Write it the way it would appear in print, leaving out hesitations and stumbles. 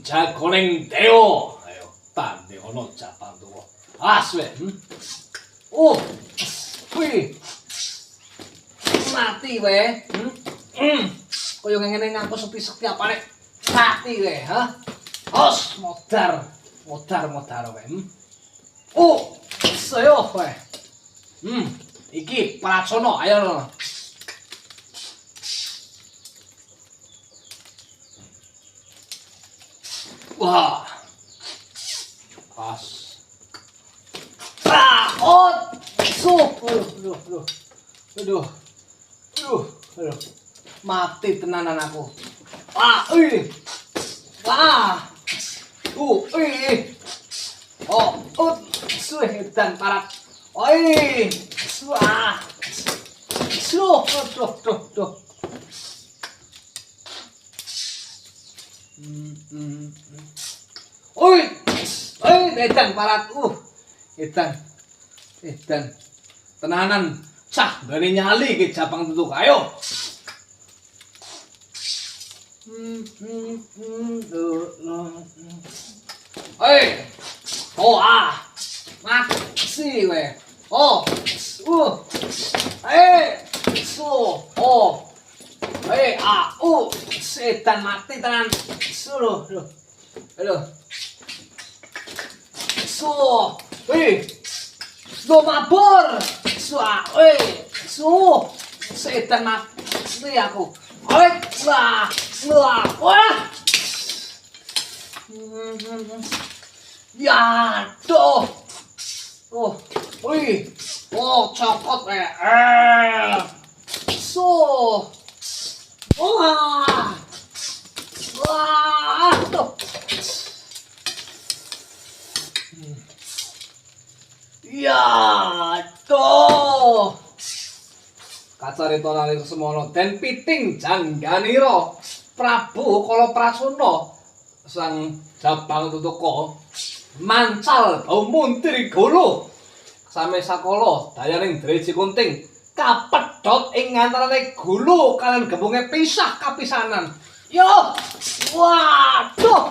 jagoning dewa. Ayo tande ana Japang tuwa. Aswe. Oh. Wih. Mati we. Kaya ngene nganggo sepi-sepi apane. Mati we, ha? Os modar we. Oh, saya we. Iki Pracana, ayo. Wah. Pas. Oh, aduh. Mati tenanan aku. Dan parat. Duh. Edan parat. Edan. Tenanan cah gane nyali ke Japang tutuk. Ayo. Mati we. Setan mati tenan. Aduh. Mabur. Setan mati aku. Ya, tuh. Cokot we. Tuh. Ya, tuh. Kacarita nalika semono den piting jangganira Prabu Kala Prasuna sang Japang tutaka mancal bau muntir golo same sakala dayaning Dreji Kunting kapedhot ing antarane golo kaliyan gembunge pisah kapisanan. Yo, waduh.